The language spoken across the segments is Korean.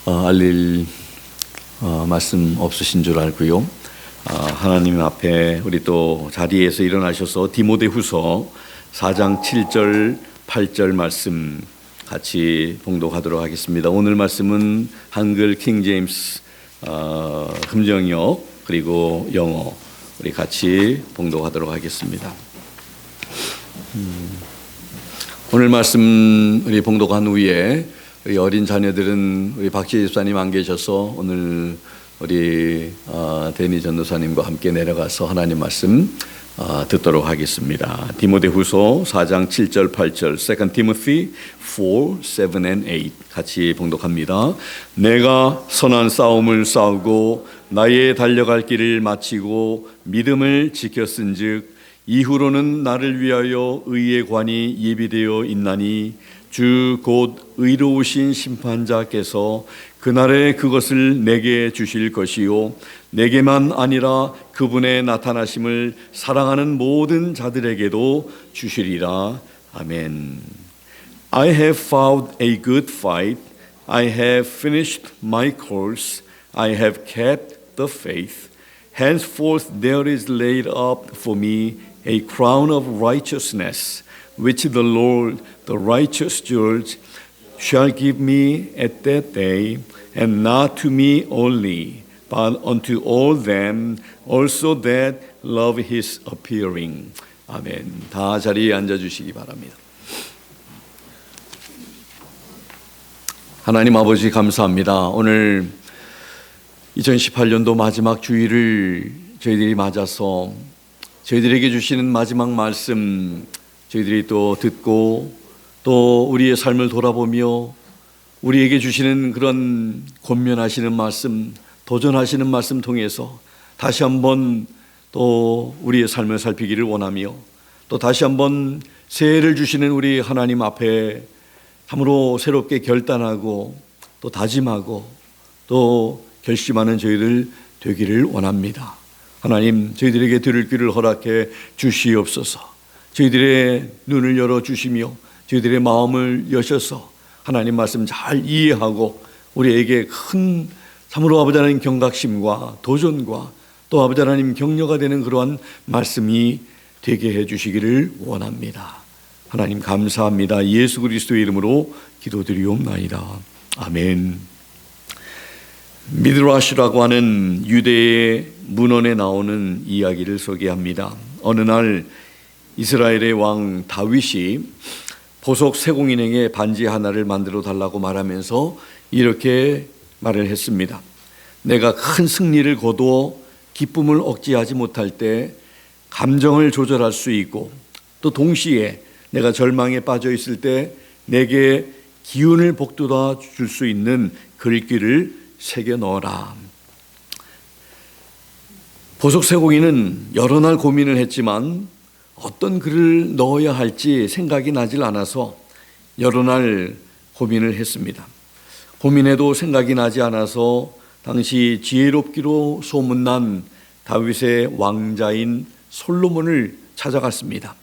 알릴 말씀 없으신 줄 알고요. 하나님 앞에 우리 또 자리에서 일어나셔서 디모데후서 4장 7절 8절 말씀 같이 봉독하도록 하겠습니다. 오늘 말씀은 한글 킹 제임스 흠정역 그리고 영어 우리 같이 봉독하도록 하겠습니다. 오늘 말씀 우리 봉독한 후에 우리 어린 자녀들은 우리 박지혜 집사님 안 계셔서 오늘 우리 데니 전도사님과 함께 내려가서 하나님 말씀 듣도록 하겠습니다. 디모데후서 4장 7절 8절 Second Timothy 4, 7 and 8 같이 봉독합니다. 내가 선한 싸움을 싸우고 나의 달려갈 길을 마치고 믿음을 지켰은즉 이후로는 나를 위하여 의의 관이 예비되어 있나니 주 곧 의로우신 심판자께서 그날에 그것을 내게 주실 것이요 내게만 아니라 그분의 나타나심을 사랑하는 모든 자들에게도 주시리라. 아멘. I have fought a good fight. I have finished my course. I have kept the faith. Henceforth there is laid up for me a crown of righteousness, which the Lord, the righteous judge, shall give me at that day, and not to me only, but unto all them also that love his appearing. 아멘. 다 자리에 앉아주시기 바랍니다. 하나님 아버지 감사합니다. 오늘 2018년도 마지막 주일을 저희들이 맞아서 저희들에게 주시는 마지막 말씀 저희들이 또 듣고 또 우리의 삶을 돌아보며 우리에게 주시는 그런 권면하시는 말씀, 도전하시는 말씀 통해서 다시 한번 또 우리의 삶을 살피기를 원하며 또 다시 한번 새해를 주시는 우리 하나님 앞에 참으로 새롭게 결단하고 또 다짐하고 또 결심하는 저희들 되기를 원합니다. 하나님 저희들에게 들을 귀를 허락해 주시옵소서. 저희들의 눈을 열어주시며 저희들의 마음을 여셔서 하나님 말씀 잘 이해하고 우리에게 큰 참으로 아버지 하나님 경각심과 도전과 또 아버지 하나님 격려가 되는 그러한 말씀이 되게 해주시기를 원합니다. 하나님 감사합니다. 예수 그리스도의 이름으로 기도드리옵나이다. 아멘. 미드라시라고 하는 유대의 문헌에 나오는 이야기를 소개합니다. 어느 날 이스라엘의 왕 다윗이 보석 세공인에게 반지 하나를 만들어 달라고 말하면서 이렇게 말을 했습니다. 내가 큰 승리를 거두어 기쁨을 억제하지 못할 때 감정을 조절할 수 있고 또 동시에 내가 절망에 빠져 있을 때 내게 기운을 북돋아 줄 수 있는 글귀를 새겨 넣어라. 보석 세공인은 여러 날 고민을 했지만 어떤 글을 넣어야 할지 생각이 나질 않아서 여러 날 고민을 했습니다. 고민해도 생각이 나지 않아서 당시 지혜롭기로 소문난 다윗의 왕자인 솔로몬을 찾아갔습니다.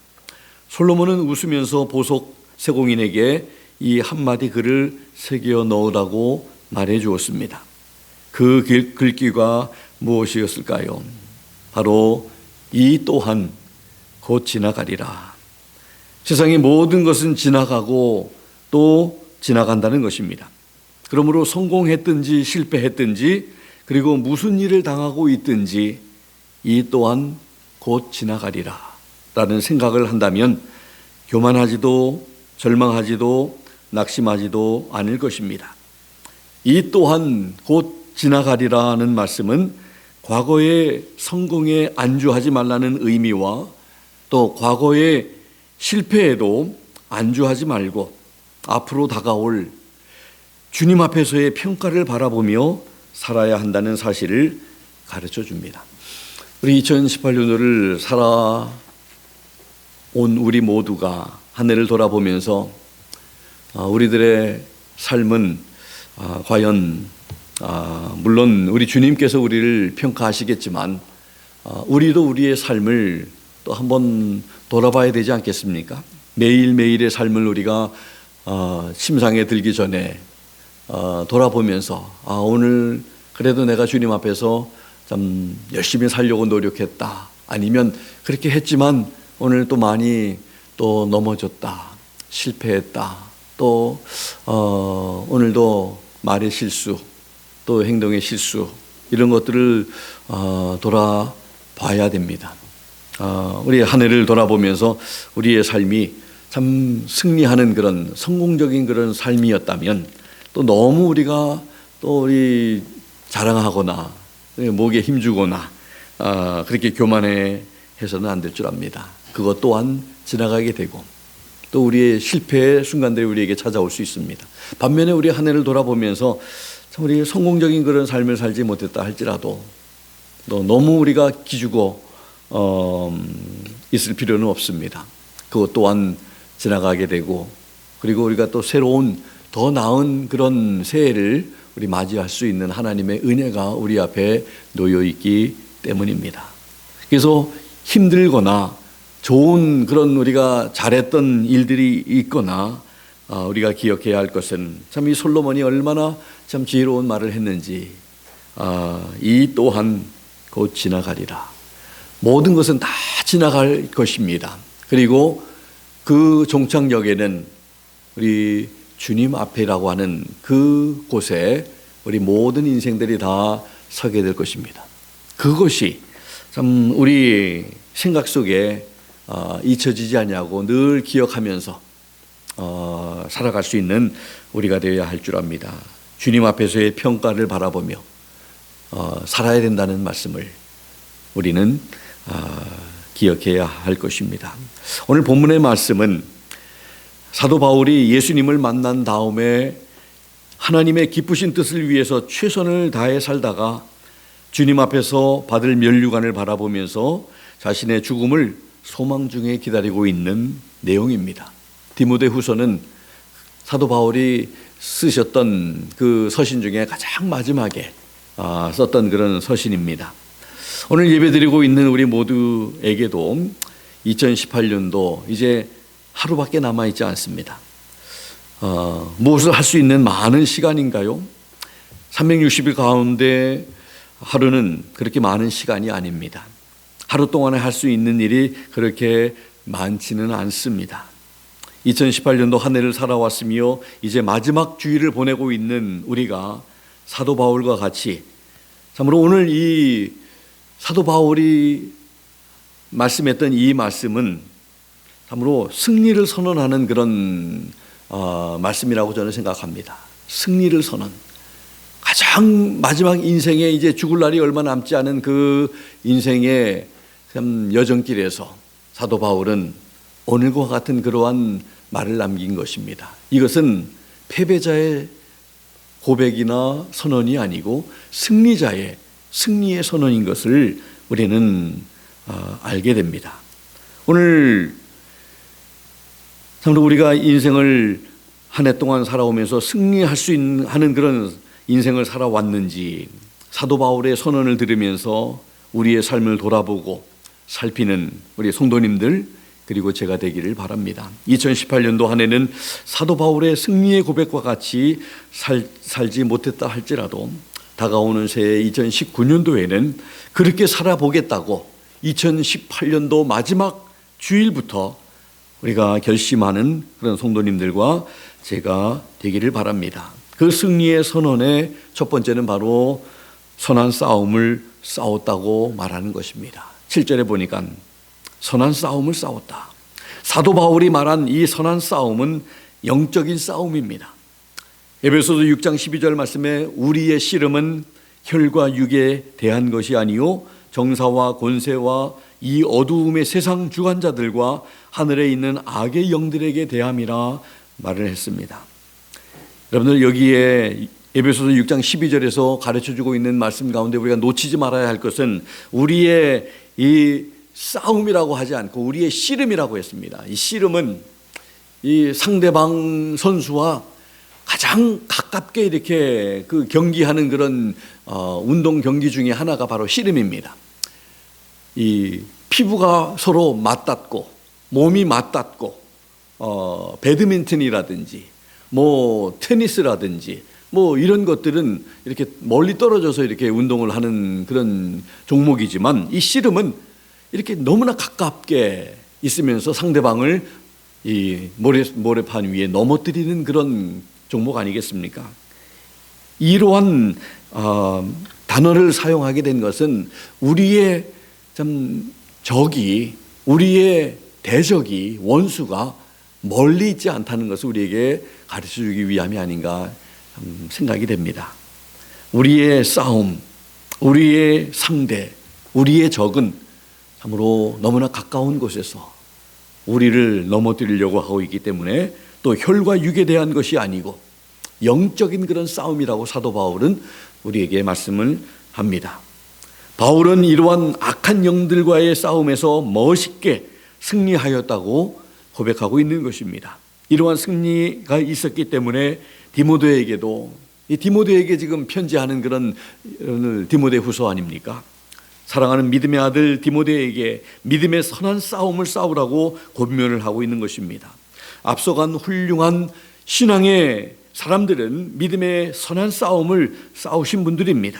솔로몬은 웃으면서 보석 세공인에게 이 한마디 글을 새겨 넣으라고 말해 주었습니다. 그 글귀가 무엇이었을까요? 바로 이 또한 곧 지나가리라. 세상의 모든 것은 지나가고 또 지나간다는 것입니다. 그러므로 성공했든지 실패했든지 그리고 무슨 일을 당하고 있든지 이 또한 곧 지나가리라 라는 생각을 한다면 교만하지도 절망하지도 낙심하지도 않을 것입니다. 이 또한 곧 지나가리라는 말씀은 과거의 성공에 안주하지 말라는 의미와 또 과거의 실패에도 안주하지 말고 앞으로 다가올 주님 앞에서의 평가를 바라보며 살아야 한다는 사실을 가르쳐 줍니다. 우리 2018년도를 살아온 우리 모두가 한 해를 돌아보면서 우리들의 삶은 과연 물론 우리 주님께서 우리를 평가하시겠지만 우리도 우리의 삶을 또 한번 돌아봐야 되지 않겠습니까? 매일매일의 삶을 우리가 심상에 들기 전에 돌아보면서 오늘 그래도 내가 주님 앞에서 참 열심히 살려고 노력했다. 아니면 그렇게 했지만 오늘 또 많이 또 넘어졌다. 실패했다. 또 오늘도 말의 실수, 또 행동의 실수 이런 것들을 돌아봐야 됩니다. 우리 한 해를 돌아보면서 우리의 삶이 참 승리하는 그런 성공적인 그런 삶이었다면 또 너무 우리가 또 우리 자랑하거나 목에 힘주거나 그렇게 교만해 해서는 안 될 줄 압니다. 그것 또한 지나가게 되고 또 우리의 실패의 순간들이 우리에게 찾아올 수 있습니다. 반면에 우리 한 해를 돌아보면서 참 우리 성공적인 그런 삶을 살지 못했다 할지라도 또 너무 우리가 기죽어 있을 필요는 없습니다. 그것 또한 지나가게 되고 그리고 우리가 또 새로운 더 나은 그런 새해를 우리 맞이할 수 있는 하나님의 은혜가 우리 앞에 놓여 있기 때문입니다. 그래서 힘들거나 좋은 그런 우리가 잘했던 일들이 있거나 우리가 기억해야 할 것은 참 이 솔로몬이 얼마나 참 지혜로운 말을 했는지 이 또한 곧 지나가리라. 모든 것은 다 지나갈 것입니다. 그리고 그 종착역에는 우리 주님 앞이라고 하는 그 곳에 우리 모든 인생들이 다 서게 될 것입니다. 그것이 참 우리 생각 속에 잊혀지지 않냐고 늘 기억하면서 살아갈 수 있는 우리가 되어야 할 줄 압니다. 주님 앞에서의 평가를 바라보며 살아야 된다는 말씀을 우리는 기억해야 할 것입니다. 오늘 본문의 말씀은 사도 바울이 예수님을 만난 다음에 하나님의 기쁘신 뜻을 위해서 최선을 다해 살다가 주님 앞에서 받을 면류관을 바라보면서 자신의 죽음을 소망 중에 기다리고 있는 내용입니다. 디모데후서는 사도 바울이 쓰셨던 그 서신 중에 가장 마지막에 썼던 그런 서신입니다. 오늘 예배드리고 있는 우리 모두에게도 2018년도 이제 하루밖에 남아있지 않습니다. 무엇을 할 수 있는 많은 시간인가요? 360일 가운데 하루는 그렇게 많은 시간이 아닙니다. 하루 동안에 할 수 있는 일이 그렇게 많지는 않습니다. 2018년도 한 해를 살아왔으며 이제 마지막 주일을 보내고 있는 우리가 사도 바울과 같이 참으로 오늘 이 사도 바울이 말씀했던 이 말씀은 참으로 승리를 선언하는 그런 말씀이라고 저는 생각합니다. 승리를 선언. 가장 마지막 인생에 이제 죽을 날이 얼마 남지 않은 그 인생의 참 여정길에서 사도 바울은 오늘과 같은 그러한 말을 남긴 것입니다. 이것은 패배자의 고백이나 선언이 아니고 승리자의 승리의 선언인 것을 우리는 알게 됩니다. 오늘 참으로 우리가 인생을 한 해 동안 살아오면서 승리할 수 있는 그런 인생을 살아왔는지 사도 바울의 선언을 들으면서 우리의 삶을 돌아보고 살피는 우리 성도님들 그리고 제가 되기를 바랍니다. 2018년도 한 해는 사도 바울의 승리의 고백과 같이 살지 못했다 할지라도 다가오는 새해 2019년도에는 그렇게 살아보겠다고 2018년도 마지막 주일부터 우리가 결심하는 그런 성도님들과 제가 되기를 바랍니다. 그 승리의 선언의 첫 번째는 바로 선한 싸움을 싸웠다고 말하는 것입니다. 7절에 보니까 선한 싸움을 싸웠다. 사도 바울이 말한 이 선한 싸움은 영적인 싸움입니다. 에베소서 6장 12절 말씀에 우리의 씨름은 혈과 육에 대한 것이 아니요 정사와 권세와 이 어두움의 세상 주관자들과 하늘에 있는 악의 영들에게 대함이라 말을 했습니다. 여러분들 여기에 에베소서 6장 12절에서 가르쳐주고 있는 말씀 가운데 우리가 놓치지 말아야 할 것은 우리의 이 싸움이라고 하지 않고 우리의 씨름이라고 했습니다. 이 씨름은 이 상대방 선수와 가장 가깝게 이렇게 그 경기하는 그런 운동 경기 중에 하나가 바로 씨름입니다. 이 피부가 서로 맞닿고 몸이 맞닿고 배드민턴이라든지 뭐 테니스라든지 뭐 이런 것들은 이렇게 멀리 떨어져서 이렇게 운동을 하는 그런 종목이지만, 이 씨름은 이렇게 너무나 가깝게 있으면서 상대방을 이 모래판 위에 넘어뜨리는 그런 종목 아니겠습니까? 이러한 단어를 사용하게 된 것은 우리의 참 적이, 우리의 대적이, 원수가 멀리 있지 않다는 것을 우리에게 가르쳐주기 위함이 아닌가 생각이 됩니다. 우리의 싸움, 우리의 상대, 우리의 적은 참으로 너무나 가까운 곳에서 우리를 넘어뜨리려고 하고 있기 때문에, 또 혈과 육에 대한 것이 아니고 영적인 그런 싸움이라고 사도 바울은 우리에게 말씀을 합니다. 바울은 이러한 악한 영들과의 싸움에서 멋있게 승리하였다고 고백하고 있는 것입니다. 이러한 승리가 있었기 때문에 디모데에게도, 이 디모데에게 지금 편지하는 그런 디모데 후서 아닙니까? 사랑하는 믿음의 아들 디모데에게 믿음의 선한 싸움을 싸우라고 권면을 하고 있는 것입니다. 앞서간 훌륭한 신앙의 사람들은 믿음의 선한 싸움을 싸우신 분들입니다.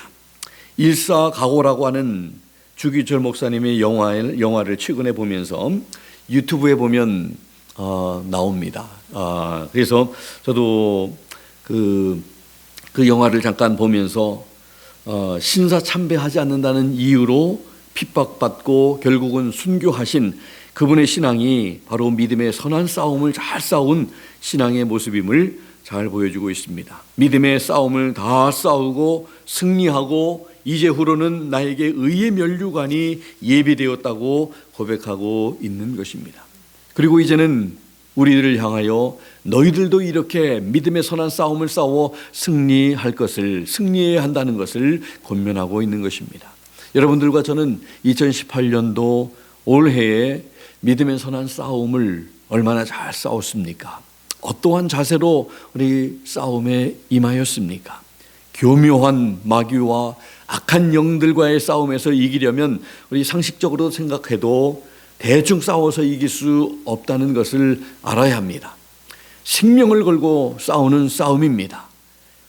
일사각오라고 하는 주기철 목사님의 영화를 최근에 보면서 유튜브에 보면 나옵니다. 그래서 저도 그 영화를 잠깐 보면서 신사 참배하지 않는다는 이유로 핍박받고 결국은 순교하신 그분의 신앙이 바로 믿음의 선한 싸움을 잘 싸운 신앙의 모습임을 잘 보여주고 있습니다. 믿음의 싸움을 다 싸우고 승리하고 이제후로는 나에게 의의 면류관이 예비되었다고 고백하고 있는 것입니다. 그리고 이제는 우리들을 향하여 너희들도 이렇게 믿음의 선한 싸움을 싸워 승리해야 한다는 것을 권면하고 있는 것입니다. 여러분들과 저는 2018년도 올해에 믿음의 선한 싸움을 얼마나 잘 싸웠습니까? 어떠한 자세로 우리 싸움에 임하였습니까? 교묘한 마귀와 악한 영들과의 싸움에서 이기려면 우리 상식적으로 생각해도 대충 싸워서 이길 수 없다는 것을 알아야 합니다. 생명을 걸고 싸우는 싸움입니다.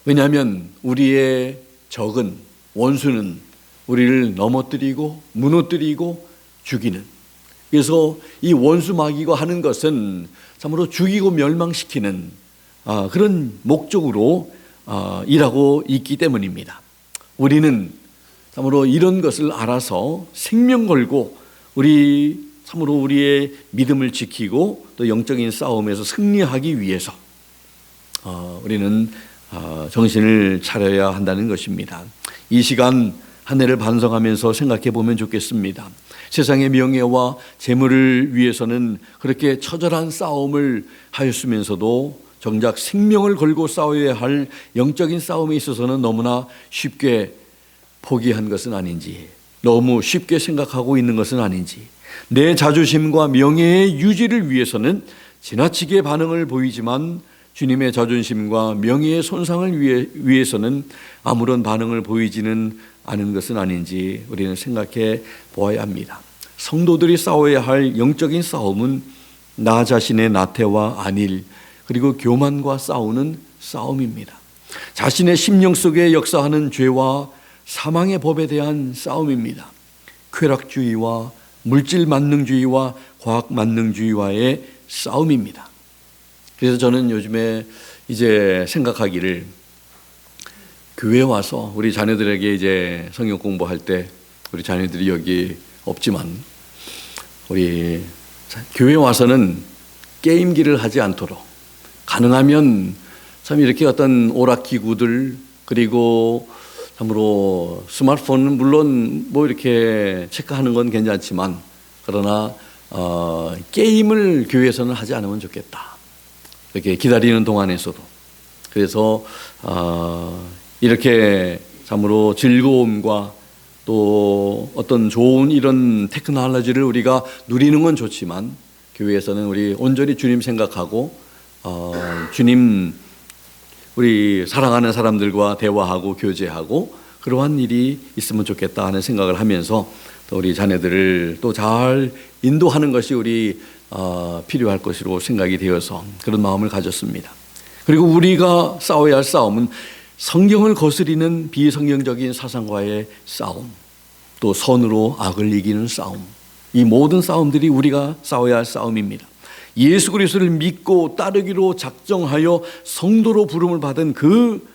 왜냐하면 우리의 적은, 원수는 우리를 넘어뜨리고 무너뜨리고 죽이는, 그래서 이 원수 마귀가 하는 것은 참으로 죽이고 멸망시키는 그런 목적으로 일하고 있기 때문입니다. 우리는 참으로 이런 것을 알아서 생명 걸고 참으로 우리의 믿음을 지키고 또 영적인 싸움에서 승리하기 위해서 우리는 정신을 차려야 한다는 것입니다. 이 시간 한 해를 반성하면서 생각해 보면 좋겠습니다. 세상의 명예와 재물을 위해서는 그렇게 처절한 싸움을 하였으면서도 정작 생명을 걸고 싸워야 할 영적인 싸움에 있어서는 너무나 쉽게 포기한 것은 아닌지, 너무 쉽게 생각하고 있는 것은 아닌지, 내 자존심과 명예의 유지를 위해서는 지나치게 반응을 보이지만 주님의 자존심과 명예의 손상을 위해서는 아무런 반응을 보이지는 않은 것은 아닌지 우리는 생각해 보아야 합니다. 성도들이 싸워야 할 영적인 싸움은 나 자신의 나태와 안일, 그리고 교만과 싸우는 싸움입니다. 자신의 심령 속에 역사하는 죄와 사망의 법에 대한 싸움입니다. 쾌락주의와 물질 만능주의와 과학 만능주의와의 싸움입니다. 그래서 저는 요즘에 이제 생각하기를, 교회에 와서 우리 자녀들에게 이제 성경 공부할 때, 우리 자녀들이 여기 없지만 우리 교회에 와서는 게임기를 하지 않도록, 가능하면 참 이렇게 어떤 오락기구들, 그리고 참으로 스마트폰은 물론 뭐 이렇게 체크하는 건 괜찮지만, 그러나 게임을 교회에서는 하지 않으면 좋겠다. 이렇게 기다리는 동안에서도. 그래서 이렇게 참으로 즐거움과 또 어떤 좋은 이런 테크놀로지를 우리가 누리는 건 좋지만, 교회에서는 우리 온전히 주님 생각하고 주님, 우리 사랑하는 사람들과 대화하고 교제하고 그러한 일이 있으면 좋겠다 하는 생각을 하면서, 또 우리 자녀들을 또 잘 인도하는 것이 우리 필요할 것으로 생각이 되어서 그런 마음을 가졌습니다. 그리고 우리가 싸워야 할 싸움은 성경을 거스리는 비성경적인 사상과의 싸움, 또 선으로 악을 이기는 싸움, 이 모든 싸움들이 우리가 싸워야 할 싸움입니다. 예수 그리스도를 믿고 따르기로 작정하여 성도로 부름을 받은 그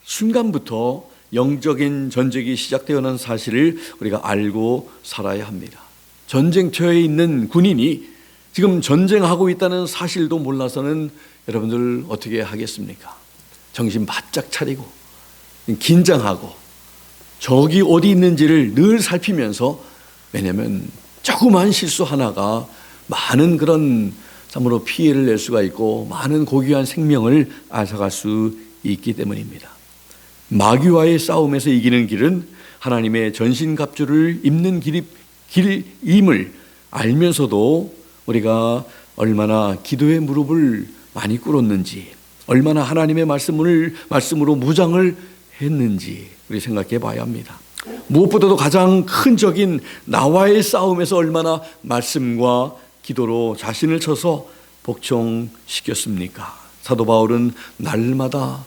순간부터 영적인 전쟁이 시작되어가는 사실을 우리가 알고 살아야 합니다. 전쟁터에 있는 군인이 지금 전쟁하고 있다는 사실도 몰라서는 여러분들 어떻게 하겠습니까? 정신 바짝 차리고 긴장하고 적이 어디 있는지를 늘 살피면서, 왜냐하면 조그만 실수 하나가 많은 그런 참으로 피해를 낼 수가 있고 많은 고귀한 생명을 앗아갈 수 있기 때문입니다. 마귀와의 싸움에서 이기는 길은 하나님의 전신갑주를 입는 길임을 알면서도 우리가 얼마나 기도의 무릎을 많이 꿇었는지, 얼마나 하나님의 말씀으로 무장을 했는지 우리 생각해 봐야 합니다. 무엇보다도 가장 큰 적인 나와의 싸움에서 얼마나 말씀과 기도로 자신을 쳐서 복종시켰습니까? 사도 바울은 날마다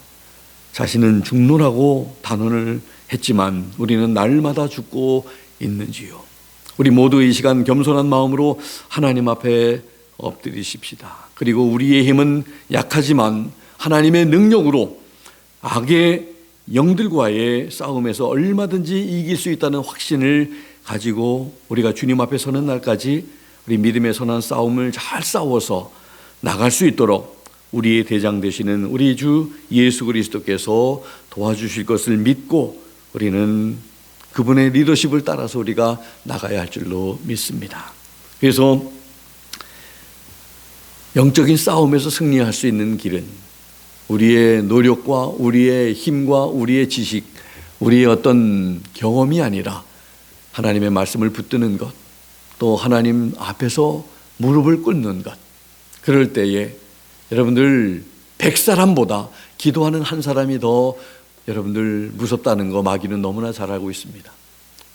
자신은 죽노라고 단언을 했지만 우리는 날마다 죽고 있는지요? 우리 모두 이 시간 겸손한 마음으로 하나님 앞에 엎드리십시다. 그리고 우리의 힘은 약하지만 하나님의 능력으로 악의 영들과의 싸움에서 얼마든지 이길 수 있다는 확신을 가지고 우리가 주님 앞에 서는 날까지 우리 믿음의 선한 싸움을 잘 싸워서 나갈 수 있도록 우리의 대장 되시는 우리 주 예수 그리스도께서 도와주실 것을 믿고 우리는 그분의 리더십을 따라서 우리가 나가야 할 줄로 믿습니다. 그래서 영적인 싸움에서 승리할 수 있는 길은 우리의 노력과 우리의 힘과 우리의 지식, 우리의 어떤 경험이 아니라 하나님의 말씀을 붙드는 것, 또 하나님 앞에서 무릎을 꿇는 것. 그럴 때에 여러분들 100사람보다 기도하는 한 사람이 더 여러분들 무섭다는 거 마귀는 너무나 잘 알고 있습니다.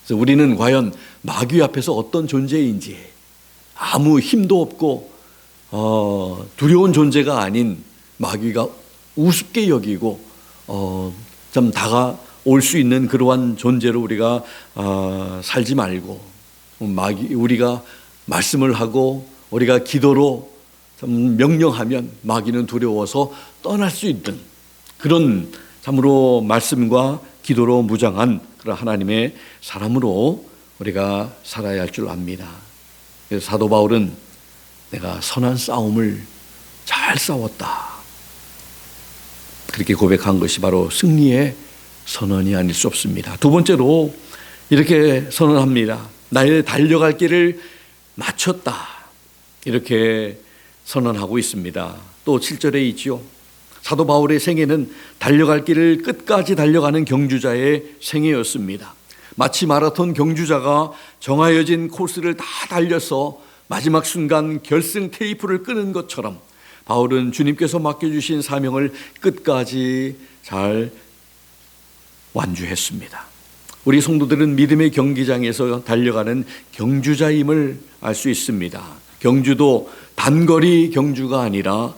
그래서 우리는 과연 마귀 앞에서 어떤 존재인지, 아무 힘도 없고 두려운 존재가 아닌 마귀가 우습게 여기고 좀 다가올 수 있는 그러한 존재로 우리가 살지 말고, 우리가 말씀을 하고 우리가 기도로 좀 명령하면 마귀는 두려워서 떠날 수 있는 그런 참으로 말씀과 기도로 무장한 그런 하나님의 사람으로 우리가 살아야 할 줄 압니다. 그래서 사도 바울은 내가 선한 싸움을 잘 싸웠다, 그렇게 고백한 것이 바로 승리의 선언이 아닐 수 없습니다. 두 번째로 이렇게 선언합니다. 나의 달려갈 길을 마쳤다, 이렇게 선언하고 있습니다. 또 7절에 있죠. 사도 바울의 생애는 달려갈 길을 끝까지 달려가는 경주자의 생애였습니다. 마치 마라톤 경주자가 정하여진 코스를 다 달려서 마지막 순간 결승 테이프를 끄는 것처럼 바울은 주님께서 맡겨주신 사명을 끝까지 잘 완주했습니다. 우리 성도들은 믿음의 경기장에서 달려가는 경주자임을 알 수 있습니다. 경주도 단거리 경주가 아니라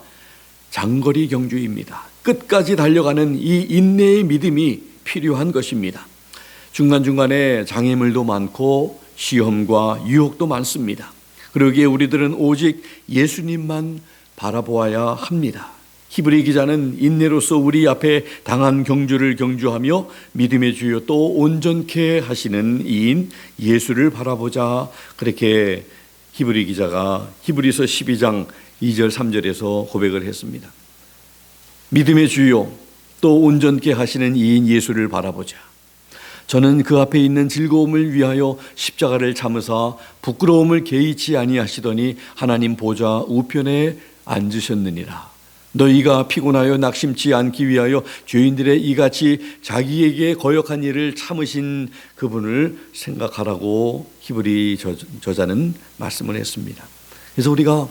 장거리 경주입니다. 끝까지 달려가는 이 인내의 믿음이 필요한 것입니다. 중간중간에 장애물도 많고 시험과 유혹도 많습니다. 그러기에 우리들은 오직 예수님만 바라보아야 합니다. 히브리 기자는 인내로서 우리 앞에 당한 경주를 경주하며 믿음의 주요 또 온전케 하시는 이인 예수를 바라보자, 그렇게 히브리 기자가 히브리서 12장 2절 3절에서 고백을 했습니다. 믿음의 주요 또 온전케 하시는 이인 예수를 바라보자. 저는 그 앞에 있는 즐거움을 위하여 십자가를 참으사 부끄러움을 개의치 아니하시더니 하나님 보좌 우편에 앉으셨느니라. 너희가 피곤하여 낙심치 않기 위하여 죄인들의 이같이 자기에게 거역한 일을 참으신 그분을 생각하라고 히브리 저자는 말씀을 했습니다. 그래서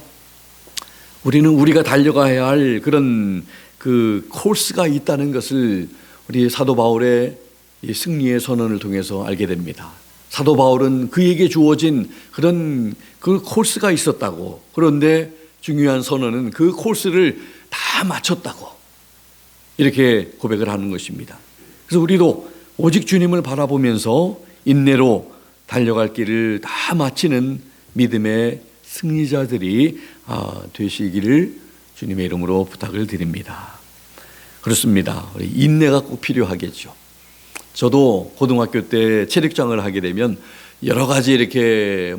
우리는 우리가 달려가야 할 그런 그 코스가 있다는 것을 우리 사도 바울의 이 승리의 선언을 통해서 알게 됩니다. 사도 바울은 그에게 주어진 그런 그 코스가 있었다고, 그런데 중요한 선언은 그 코스를 다 마쳤다고. 이렇게 고백을 하는 것입니다. 그래서 우리도 오직 주님을 바라보면서 인내로 달려갈 길을 다 마치는 믿음의 승리자들이 되시기를 주님의 이름으로 부탁을 드립니다. 그렇습니다. 인내가 꼭 필요하겠죠. 저도 고등학교 때 체력장을 하게 되면 여러 가지 이렇게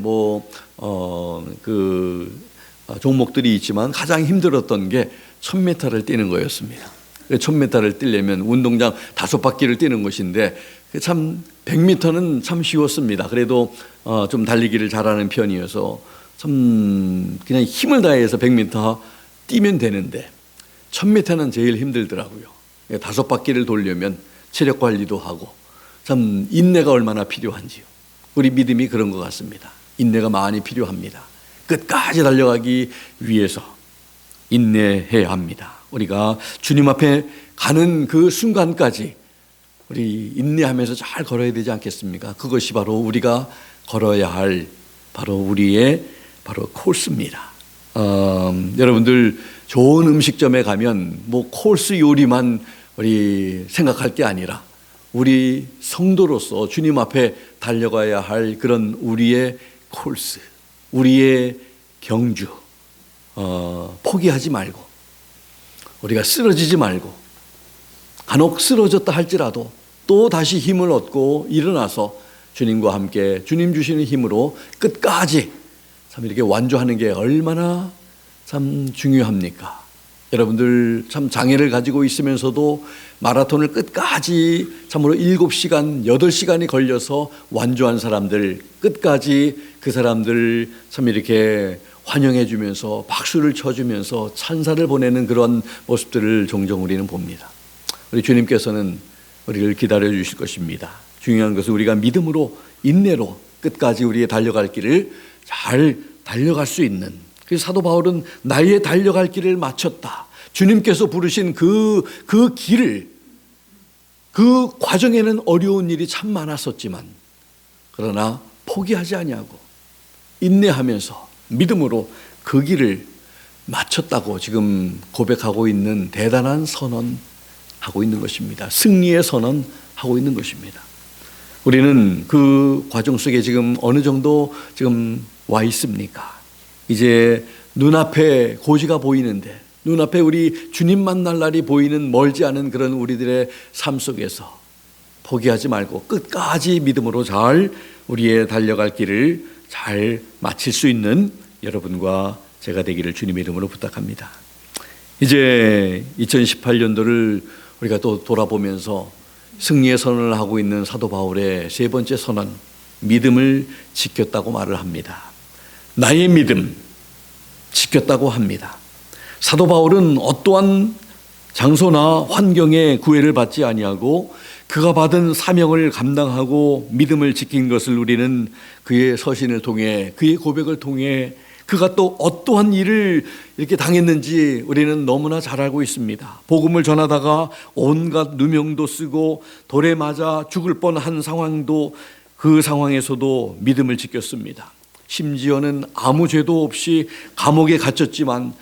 종목들이 있지만 가장 힘들었던 게 1000m를 뛰는 거였습니다. 1000m를 뛰려면 운동장 5바퀴를 뛰는 것인데 참 100m는 참 쉬웠습니다. 그래도 좀 달리기를 잘하는 편이어서 참 그냥 힘을 다해서 100m 뛰면 되는데 1000m는 제일 힘들더라고요. 5바퀴를 돌려면 체력 관리도 하고 참 인내가 얼마나 필요한지요. 우리 믿음이 그런 것 같습니다. 인내가 많이 필요합니다. 끝까지 달려가기 위해서 인내해야 합니다. 우리가 주님 앞에 가는 그 순간까지 우리 인내하면서 잘 걸어야 되지 않겠습니까? 그것이 바로 우리가 걸어야 할 바로 우리의 바로 코스입니다. 여러분들 좋은 음식점에 가면 코스 요리만 우리 생각할 게 아니라 우리 성도로서 주님 앞에 달려가야 할 그런 우리의 코스, 우리의 경주, 포기하지 말고 우리가 쓰러지지 말고 간혹 쓰러졌다 할지라도 또 다시 힘을 얻고 일어나서 주님과 함께 주님 주시는 힘으로 끝까지 참 이렇게 완주하는 게 얼마나 참 중요합니까? 여러분들 참 장애를 가지고 있으면서도 마라톤을 끝까지 참으로 7시간, 8시간이 걸려서 완주한 사람들, 끝까지 그 사람들 참 이렇게 환영해 주면서 박수를 쳐주면서 찬사를 보내는 그런 모습들을 종종 우리는 봅니다. 우리 주님께서는 우리를 기다려 주실 것입니다. 중요한 것은 우리가 믿음으로 인내로 끝까지 우리의 달려갈 길을 잘 달려갈 수 있는, 그래서 사도 바울은 나의 달려갈 길을 마쳤다. 주님께서 부르신 그 길을, 그 과정에는 어려운 일이 참 많았었지만 그러나 포기하지 아니하고 인내하면서 믿음으로 그 길을 마쳤다고 지금 고백하고 있는 대단한 선언하고 있는 것입니다. 승리의 선언하고 있는 것입니다. 우리는 그 과정 속에 지금 어느 정도 지금 와 있습니까? 이제 눈앞에 고지가 보이는데, 눈앞에 우리 주님 만날 날이 보이는 멀지 않은 그런 우리들의 삶 속에서 포기하지 말고 끝까지 믿음으로 잘 우리의 달려갈 길을 잘 마칠 수 있는 여러분과 제가 되기를 주님의 이름으로 부탁합니다. 이제 2018년도를 우리가 또 돌아보면서 승리의 선언을 하고 있는 사도 바울의 세 번째 선언, 믿음을 지켰다고 말을 합니다. 나의 믿음 지켰다고 합니다. 사도 바울은 어떠한 장소나 환경에 구애를 받지 아니하고 그가 받은 사명을 감당하고 믿음을 지킨 것을 우리는 그의 서신을 통해, 그의 고백을 통해 그가 또 어떠한 일을 이렇게 당했는지 우리는 너무나 잘 알고 있습니다. 복음을 전하다가 온갖 누명도 쓰고 돌에 맞아 죽을 뻔한 상황도, 그 상황에서도 믿음을 지켰습니다. 심지어는 아무 죄도 없이 감옥에 갇혔지만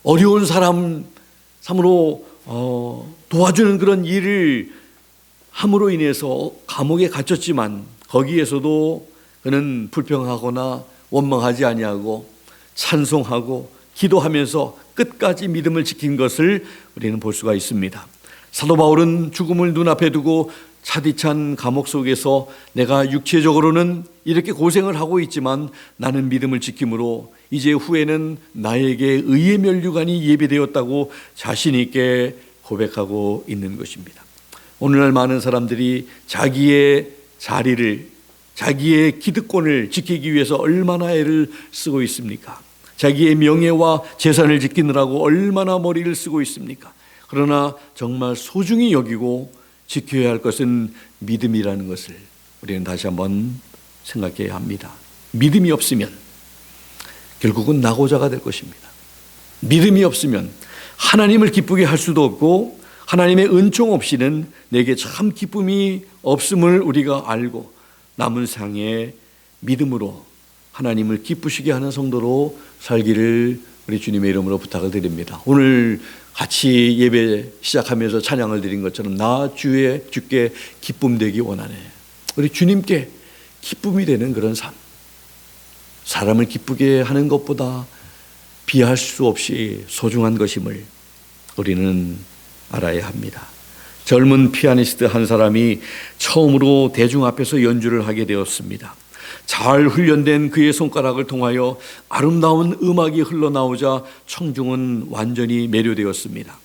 어려운 사람 참으로 도와주는 그런 일을 함으로 인해서 감옥에 갇혔지만 거기에서도 그는 불평하거나 원망하지 아니하고 찬송하고 기도하면서 끝까지 믿음을 지킨 것을 우리는 볼 수가 있습니다. 사도 바울은 죽음을 눈앞에 두고 차디찬 감옥 속에서 내가 육체적으로는 이렇게 고생을 하고 있지만 나는 믿음을 지킴으로 이제 후에는 나에게 의의 면류관이 예비되었다고 자신 있게 고백하고 있는 것입니다. 오늘날 많은 사람들이 자기의 자리를, 자기의 기득권을 지키기 위해서 얼마나 애를 쓰고 있습니까? 자기의 명예와 재산을 지키느라고 얼마나 머리를 쓰고 있습니까? 그러나 정말 소중히 여기고 지켜야 할 것은 믿음이라는 것을 우리는 다시 한번 생각해야 합니다. 믿음이 없으면 결국은 낙오자가 될 것입니다. 믿음이 없으면 하나님을 기쁘게 할 수도 없고 하나님의 은총 없이는 내게 참 기쁨이 없음을 우리가 알고 남은 생에 믿음으로 하나님을 기쁘시게 하는 성도로 살기를 우리 주님의 이름으로 부탁을 드립니다. 오늘 같이 예배 시작하면서 찬양을 드린 것처럼 나 주께 기쁨 되기 원하네. 우리 주님께 기쁨이 되는 그런 삶, 사람을 기쁘게 하는 것보다 비할 수 없이 소중한 것임을 우리는 알아야 합니다. 젊은 피아니스트 한 사람이 처음으로 대중 앞에서 연주를 하게 되었습니다. 잘 훈련된 그의 손가락을 통하여 아름다운 음악이 흘러나오자 청중은 완전히 매료되었습니다.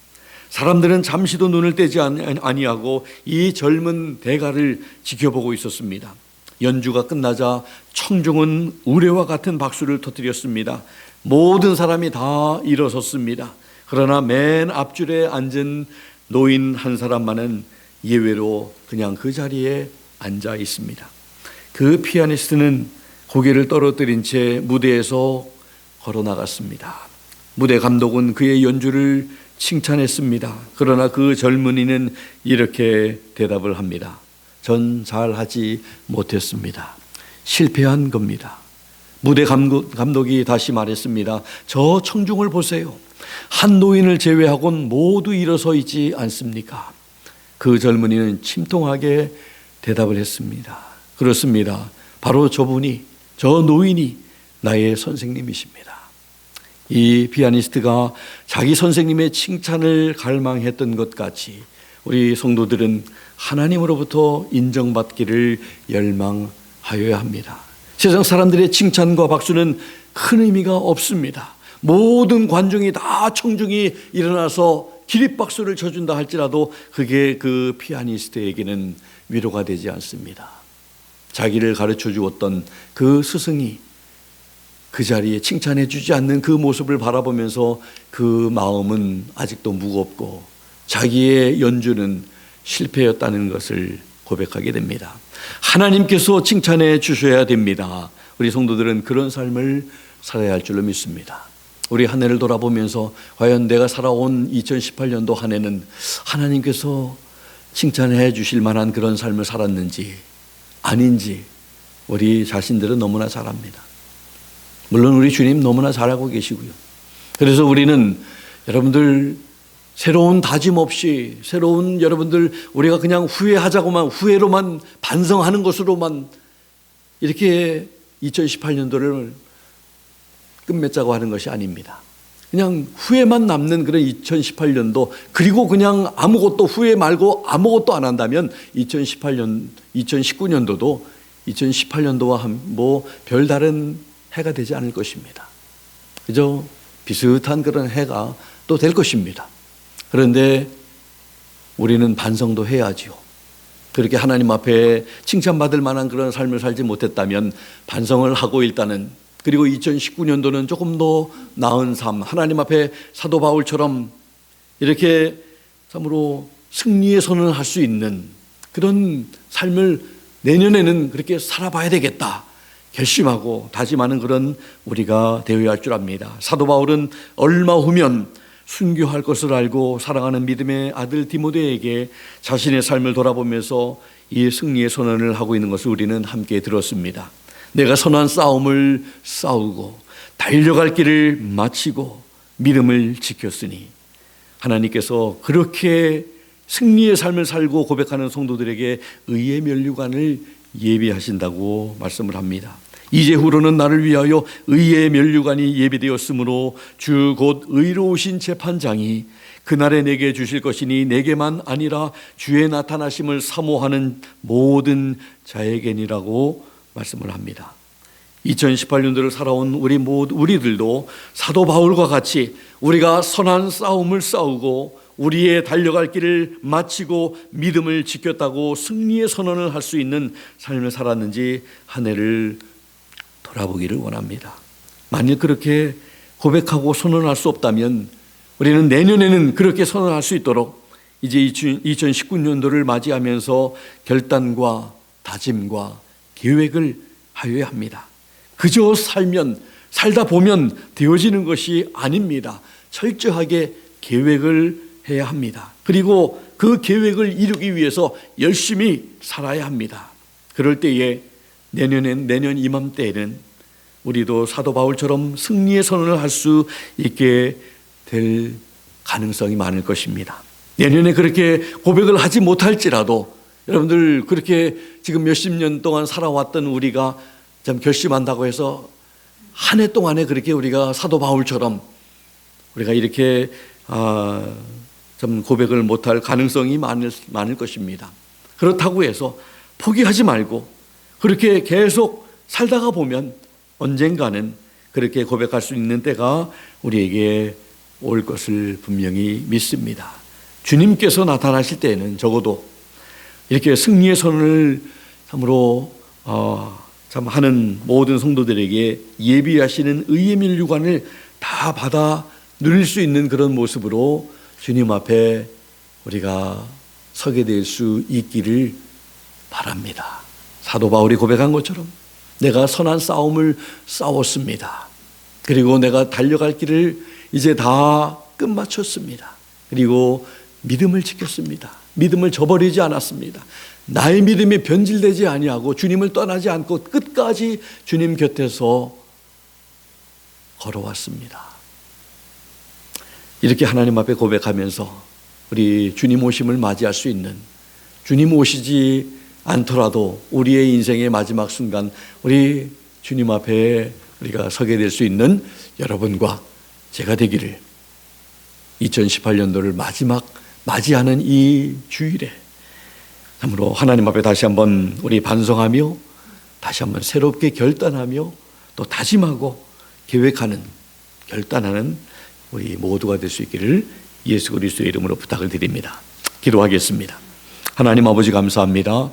사람들은 잠시도 눈을 떼지 아니하고 이 젊은 대가를 지켜보고 있었습니다. 연주가 끝나자 청중은 우레와 같은 박수를 터뜨렸습니다. 모든 사람이 다 일어섰습니다. 그러나 맨 앞줄에 앉은 노인 한 사람만은 예외로 그냥 그 자리에 앉아 있습니다. 그 피아니스트는 고개를 떨어뜨린 채 무대에서 걸어 나갔습니다. 무대 감독은 그의 연주를 칭찬했습니다. 그러나 그 젊은이는 이렇게 대답을 합니다. 전 잘하지 못했습니다. 실패한 겁니다. 무대 감독이 다시 말했습니다. 저 청중을 보세요. 한 노인을 제외하고는 모두 일어서 있지 않습니까? 그 젊은이는 침통하게 대답을 했습니다. 그렇습니다. 바로 저분이, 저 노인이 나의 선생님이십니다. 이 피아니스트가 자기 선생님의 칭찬을 갈망했던 것 같이 우리 성도들은 하나님으로부터 인정받기를 열망하여야 합니다. 세상 사람들의 칭찬과 박수는 큰 의미가 없습니다. 모든 관중이 다 청중이 일어나서 기립박수를 쳐준다 할지라도 그게 그 피아니스트에게는 위로가 되지 않습니다. 자기를 가르쳐 주었던 그 스승이 그 자리에 칭찬해 주지 않는 그 모습을 바라보면서 그 마음은 아직도 무겁고 자기의 연주는 실패였다는 것을 고백하게 됩니다. 하나님께서 칭찬해 주셔야 됩니다. 우리 성도들은 그런 삶을 살아야 할 줄로 믿습니다. 우리 한 해를 돌아보면서 과연 내가 살아온 2018년도 한 해는 하나님께서 칭찬해 주실 만한 그런 삶을 살았는지 아닌지 우리 자신들은 너무나 잘 압니다. 물론 우리 주님 너무나 잘 알고 계시고요. 그래서 우리는 여러분들 새로운 다짐 없이 여러분들 우리가 그냥 후회하자고만 후회로만 반성하는 것으로만 이렇게 2018년도를 끝맺자고 하는 것이 아닙니다. 그냥 후회만 남는 그런 2018년도 그리고 그냥 아무것도 후회 말고 아무것도 안 한다면 2019년도도 2018년도와 뭐 별다른 해가 되지 않을 것입니다. 그저 비슷한 그런 해가 또 될 것입니다. 그런데 우리는 반성도 해야지요. 그렇게 하나님 앞에 칭찬받을 만한 그런 삶을 살지 못했다면 반성을 하고 일단은 그리고 2019년도는 조금 더 나은 삶, 하나님 앞에 사도 바울처럼 이렇게 참으로 승리의 선언을 할 수 있는 그런 삶을 내년에는 그렇게 살아봐야 되겠다 결심하고 다짐하는 그런 우리가 되어야 할 줄 압니다. 사도 바울은 얼마 후면 순교할 것을 알고 사랑하는 믿음의 아들 디모데에게 자신의 삶을 돌아보면서 이 승리의 선언을 하고 있는 것을 우리는 함께 들었습니다. 내가 선한 싸움을 싸우고 달려갈 길을 마치고 믿음을 지켰으니 하나님께서 그렇게 승리의 삶을 살고 고백하는 성도들에게 의의 면류관을 예비하신다고 말씀을 합니다. 이제후로는 나를 위하여 의의 면류관이 예비되었으므로 주 곧 의로우신 재판장이 그날에 내게 주실 것이니 내게만 아니라 주의 나타나심을 사모하는 모든 자에게니라고 말씀을 합니다. 2018년도를 살아온 우리들도 사도 바울과 같이 우리가 선한 싸움을 싸우고 우리의 달려갈 길을 마치고 믿음을 지켰다고 승리의 선언을 할 수 있는 삶을 살았는지 한 해를 돌아보기를 원합니다. 만일 그렇게 고백하고 선언할 수 없다면 우리는 내년에는 그렇게 선언할 수 있도록 이제 2019년도를 맞이하면서 결단과 다짐과 계획을 하여야 합니다. 그저 살다 보면 되어지는 것이 아닙니다. 철저하게 계획을 해야 합니다. 그리고 그 계획을 이루기 위해서 열심히 살아야 합니다. 그럴 때에 내년 이맘때에는 우리도 사도 바울처럼 승리의 선언을 할 수 있게 될 가능성이 많을 것입니다. 내년에 그렇게 고백을 하지 못할지라도 여러분들 그렇게 지금 몇십 년 동안 살아왔던 우리가 좀 결심한다고 해서 한 해 동안에 그렇게 우리가 사도 바울처럼 우리가 이렇게 좀 고백을 못할 가능성이 많을 것입니다. 그렇다고 해서 포기하지 말고 그렇게 계속 살다가 보면 언젠가는 그렇게 고백할 수 있는 때가 우리에게 올 것을 분명히 믿습니다. 주님께서 나타나실 때에는 적어도 이렇게 승리의 선언을 참으로 참 하는 모든 성도들에게 예비하시는 의의 면류관을 다 받아 누릴 수 있는 그런 모습으로 주님 앞에 우리가 서게 될 수 있기를 바랍니다. 사도 바울이 고백한 것처럼 내가 선한 싸움을 싸웠습니다. 그리고 내가 달려갈 길을 이제 다 끝마쳤습니다. 그리고 믿음을 지켰습니다. 믿음을 저버리지 않았습니다. 나의 믿음이 변질되지 아니하고 주님을 떠나지 않고 끝까지 주님 곁에서 걸어왔습니다. 이렇게 하나님 앞에 고백하면서 우리 주님 오심을 맞이할 수 있는, 주님 오시지 않더라도 우리의 인생의 마지막 순간 우리 주님 앞에 우리가 서게 될 수 있는 여러분과 제가 되기를 2018년도를 맞이하는 이 주일에 참으로 하나님 앞에 다시 한번 우리 반성하며 다시 한번 새롭게 결단하며 또 다짐하고 계획하는 결단하는 우리 모두가 될 수 있기를 예수 그리스도의 이름으로 부탁을 드립니다. 기도하겠습니다. 하나님 아버지 감사합니다.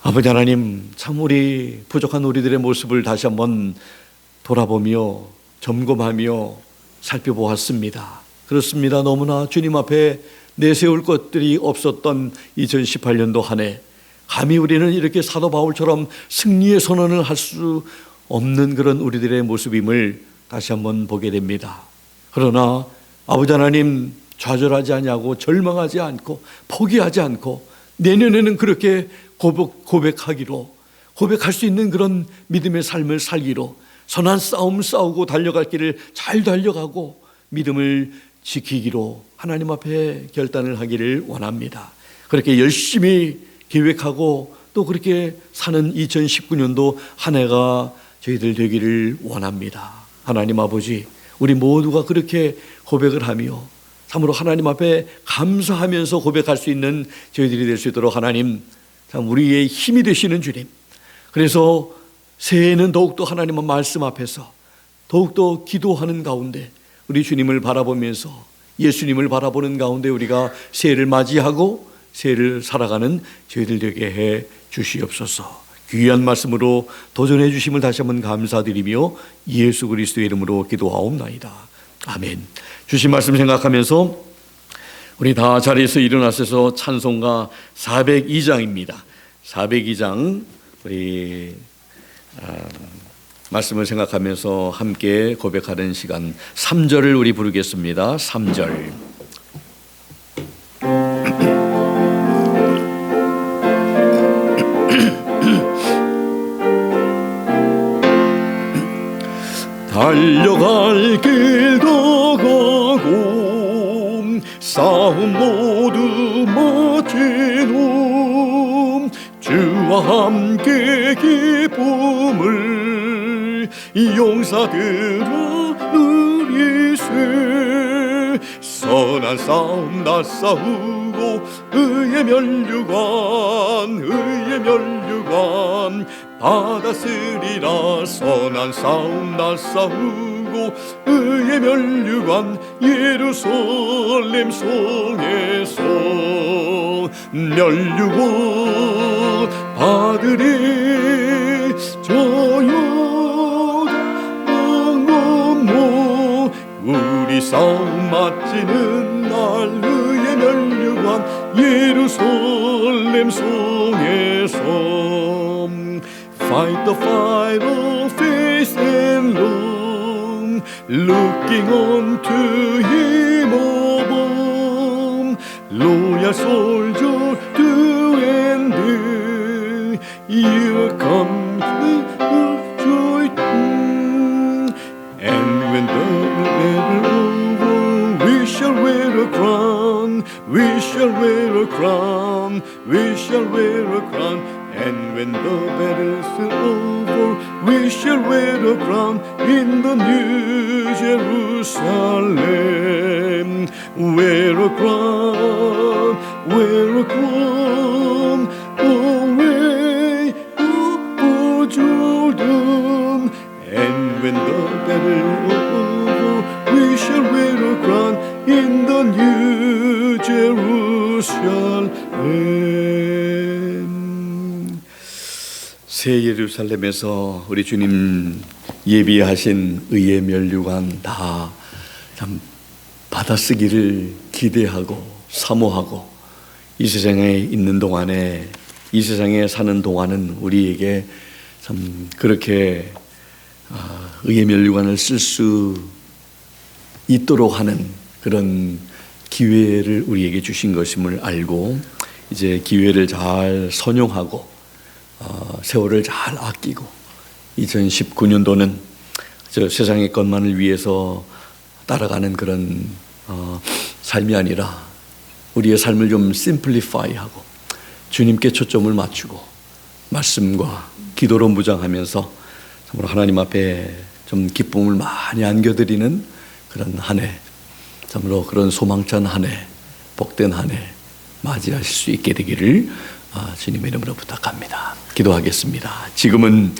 아버지 하나님, 참 우리 부족한 우리들의 모습을 다시 한번 돌아보며 점검하며 살펴보았습니다. 그렇습니다. 너무나 주님 앞에 내세울 것들이 없었던 2018년도 한 해, 감히 우리는 이렇게 사도 바울처럼 승리의 선언을 할 수 없는 그런 우리들의 모습임을 다시 한번 보게 됩니다. 그러나 아버지 하나님, 좌절하지 아니하고 절망하지 않고 포기하지 않고 내년에는 그렇게 고백할 수 있는 그런 믿음의 삶을 살기로 선한 싸움 싸우고 달려갈 길을 잘 달려가고 믿음을 지키기로 하나님 앞에 결단을 하기를 원합니다. 그렇게 열심히 계획하고 또 그렇게 사는 2019년도 한 해가 저희들 되기를 원합니다. 하나님 아버지, 우리 모두가 그렇게 고백을 하며 참으로 하나님 앞에 감사하면서 고백할 수 있는 저희들이 될 수 있도록 하나님, 참 우리의 힘이 되시는 주님, 그래서 새해에는 더욱더 하나님의 말씀 앞에서 더욱더 기도하는 가운데 우리 주님을 바라보면서 예수님을 바라보는 가운데 우리가 새해를 맞이하고 새해를 살아가는 저희들 되게 해 주시옵소서. 귀한 말씀으로 도전해 주심을 다시 한번 감사드리며 예수 그리스도의 이름으로 기도하옵나이다. 아멘. 주신 말씀 생각하면서 우리 다 자리에서 일어나셔서 찬송가 402장입니다. 402장 우리 말씀을 생각하면서 함께 고백하는 시간 3절을 우리 부르겠습니다. 3절. 달려갈 길도 가고 싸움 모두 마치노 주와 함께 기쁨을 용사들아 누리세 선한 싸움 다 싸우고 의의 면류관 받았으리라 선한 싸움 다 싸우고 의의 면류관 예루살렘 성에서 면류관 받으리 저여당모 우리 싸움 마치는 날 의의 면류관 예루살렘 성에서 Fight the fight of faith and love, looking unto Him above. Loyal soldier to end, you come to joy. wear a crown, we shall wear a crown. And when the battle's over, we shall wear a crown in the New Jerusalem. Wear a crown, wear a crown, away over Jordan. And when the battle over, we shall wear a crown in the New Jerusalem. 새 예루살렘에서 우리 주님 예비하신 의의 면류관 다 참 받아쓰기를 기대하고 사모하고 이 세상에 있는 동안에, 이 세상에 사는 동안은 우리에게 참 그렇게 의의 면류관을 쓸 수 있도록 하는 그런 기회를 우리에게 주신 것임을 알고 이제 기회를 잘 선용하고 세월을 잘 아끼고 2019년도는 저 세상의 것만을 위해서 따라가는 그런 삶이 아니라 우리의 삶을 좀 심플리파이하고 주님께 초점을 맞추고 말씀과 기도로 무장하면서 참으로 하나님 앞에 좀 기쁨을 많이 안겨드리는 그런 한 해, 참으로 그런 소망찬 한 해, 복된 한 해 맞이하실 수 있게 되기를 주님의 이름으로 부탁합니다. 기도하겠습니다. 지금은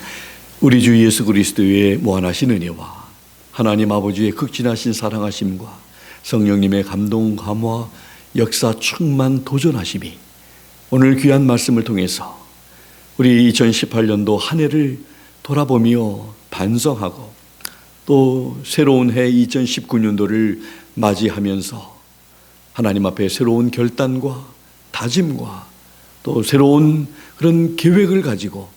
우리 주 예수 그리스도의 무한하신 은혜와 하나님 아버지의 극진하신 사랑하심과 성령님의 감동, 감화, 역사, 충만, 도전하심이 오늘 귀한 말씀을 통해서 우리 2018년도 한 해를 돌아보며 반성하고 또 새로운 해 2019년도를 맞이하면서 하나님 앞에 새로운 결단과 다짐과 또 새로운 그런 계획을 가지고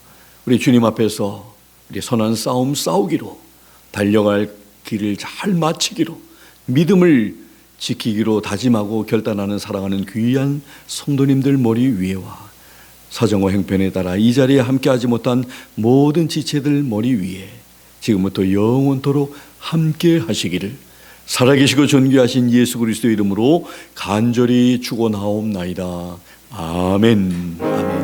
우리 주님 앞에서 우리 선한 싸움 싸우기로, 달려갈 길을 잘 마치기로, 믿음을 지키기로 다짐하고 결단하는 사랑하는 귀한 성도님들 머리 위에와 사정과 형편에 따라 이 자리에 함께하지 못한 모든 지체들 머리 위에 지금부터 영원토록 함께 하시기를 살아계시고 존귀하신 예수 그리스도의 이름으로 간절히 축원하옵나이다. 아멘. 아멘.